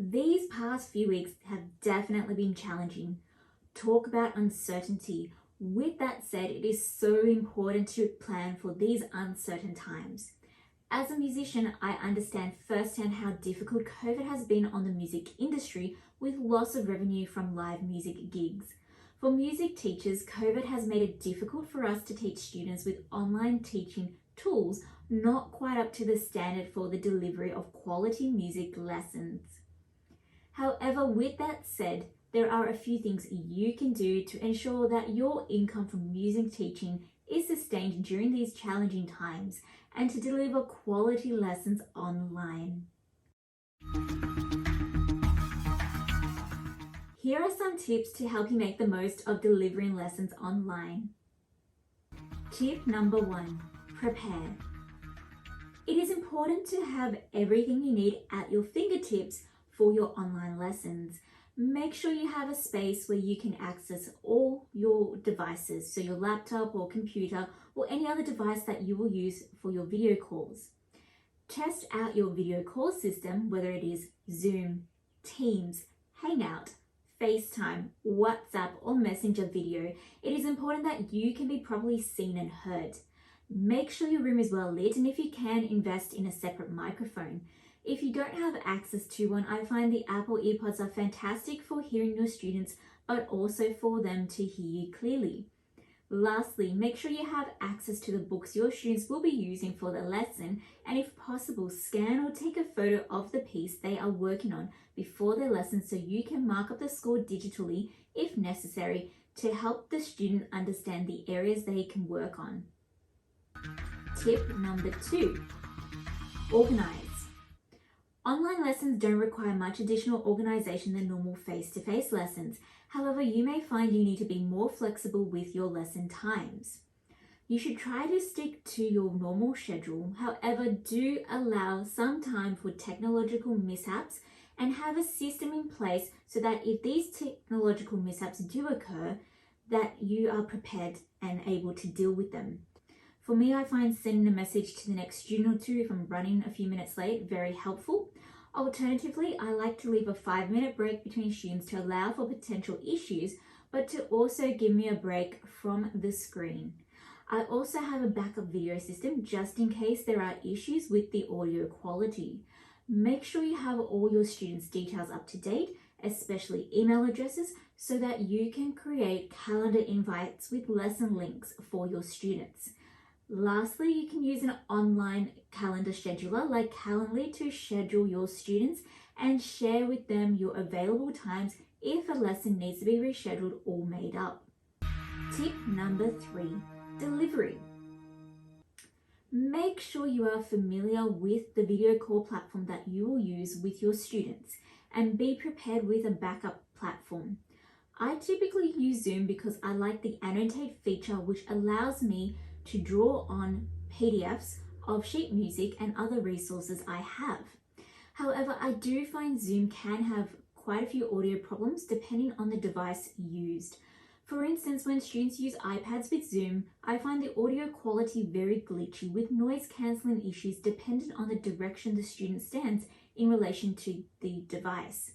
These past few weeks have definitely been challenging. Talk about uncertainty. With that said, it is so important to plan for these uncertain times. As a musician, I understand firsthand how difficult COVID has been on the music industry with loss of revenue from live music gigs. For music teachers, COVID has made it difficult for us to teach students with online teaching tools not quite up to the standard for the delivery of quality music lessons. However, with that said, there are a few things you can do to ensure that your income from music teaching is sustained during these challenging times and to deliver quality lessons online. Here are some tips to help you make the most of delivering lessons online. Tip number 1, prepare. It is important to have everything you need at your fingertips for your online lessons. Make sure you have a space where you can access all your devices, so your laptop or computer or any other device that you will use for your video calls. Test out your video call system, whether it is Zoom, Teams, Hangout, FaceTime, WhatsApp or Messenger video. It is important that you can be properly seen and heard. Make sure your room is well lit, and if you can, invest in a separate microphone. If you don't have access to one, I find the Apple EarPods are fantastic for hearing your students, but also for them to hear you clearly. Lastly, make sure you have access to the books your students will be using for the lesson, and if possible, scan or take a photo of the piece they are working on before their lesson so you can mark up the score digitally if necessary to help the student understand the areas they can work on. Tip number 2, organize. Online lessons don't require much additional organization than normal face-to-face lessons. However, you may find you need to be more flexible with your lesson times. You should try to stick to your normal schedule. However, do allow some time for technological mishaps and have a system in place so that if these technological mishaps do occur, that you are prepared and able to deal with them. For me, I find sending a message to the next student or two if I'm running a few minutes late very helpful. Alternatively, I like to leave a 5-minute break between students to allow for potential issues, but to also give me a break from the screen. I also have a backup video system just in case there are issues with the audio quality. Make sure you have all your students' details up to date, especially email addresses, so that you can create calendar invites with lesson links for your students. Lastly, you can use an online calendar scheduler like Calendly to schedule your students and share with them your available times if a lesson needs to be rescheduled or made up. Tip number 3, delivery. Make sure you are familiar with the video call platform that you will use with your students and be prepared with a backup platform. I typically use Zoom because I like the annotate feature, which allows me to draw on PDFs of sheet music and other resources I have. However, I do find Zoom can have quite a few audio problems depending on the device used. For instance, when students use iPads with Zoom, I find the audio quality very glitchy with noise cancelling issues dependent on the direction the student stands in relation to the device.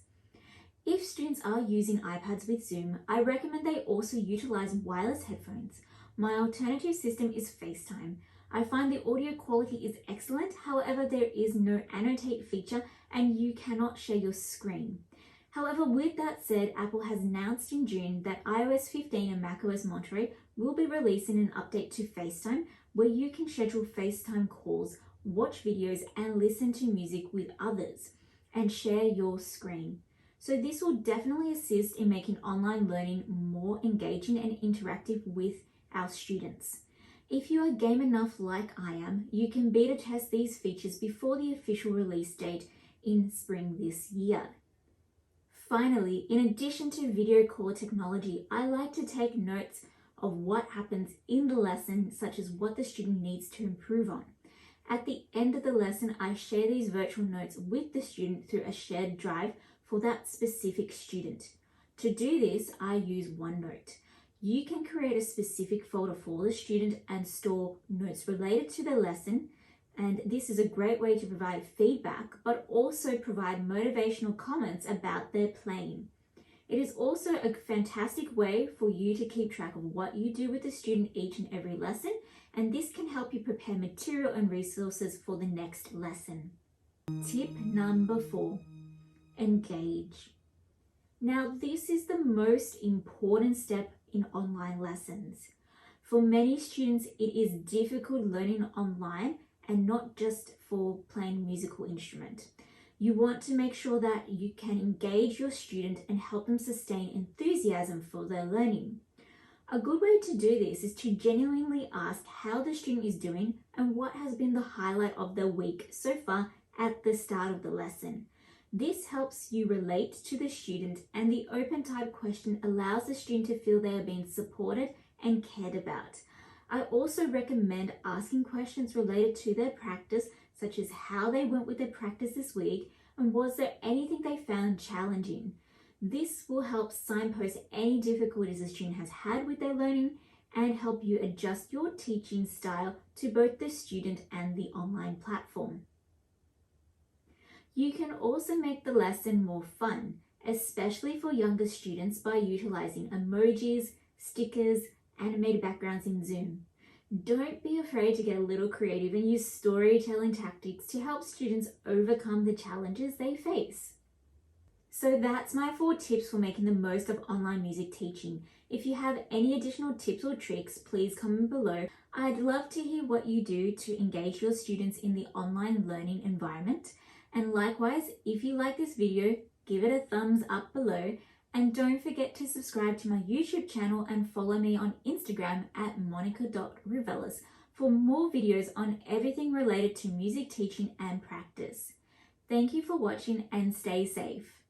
If students are using iPads with Zoom, I recommend they also utilize wireless headphones. My alternative system is FaceTime. I find the audio quality is excellent, however there is no annotate feature and you cannot share your screen. However, with that said, Apple has announced in June that iOS 15 and macOS Monterey will be releasing an update to FaceTime where you can schedule FaceTime calls, watch videos and listen to music with others and share your screen. So this will definitely assist in making online learning more engaging and interactive with our students. If you are game enough like I am, you can beta test these features before the official release date in spring this year. Finally, in addition to video call technology, I like to take notes of what happens in the lesson, such as what the student needs to improve on. At the end of the lesson, I share these virtual notes with the student through a shared drive for that specific student. To do this, I use OneNote. You can create a specific folder for the student and store notes related to the lesson And this is a great way to provide feedback, but also provide motivational comments about their playing. It is also a fantastic way for you to keep track of what you do with the student each and every lesson, and this can help you prepare material and resources for the next lesson. Tip number 4, engage. Now, this is the most important step in online lessons. For many students, it is difficult learning online and not just for playing musical instrument. You want to make sure that you can engage your student and help them sustain enthusiasm for their learning. A good way to do this is to genuinely ask how the student is doing and what has been the highlight of their week so far at the start of the lesson. This helps you relate to the student, and the open type question allows the student to feel they are being supported and cared about. I also recommend asking questions related to their practice, such as how they went with their practice this week and was there anything they found challenging. This will help signpost any difficulties a student has had with their learning and help you adjust your teaching style to both the student and the online platform. You can also make the lesson more fun, especially for younger students, by utilizing emojis, stickers, animated backgrounds in Zoom. Don't be afraid to get a little creative and use storytelling tactics to help students overcome the challenges they face. So that's my 4 tips for making the most of online music teaching. If you have any additional tips or tricks, please comment below. I'd love to hear what you do to engage your students in the online learning environment. And likewise, if you like this video, give it a thumbs up below. And don't forget to subscribe to my YouTube channel and follow me on Instagram at monica.rouvellas for more videos on everything related to music teaching and practice. Thank you for watching and stay safe.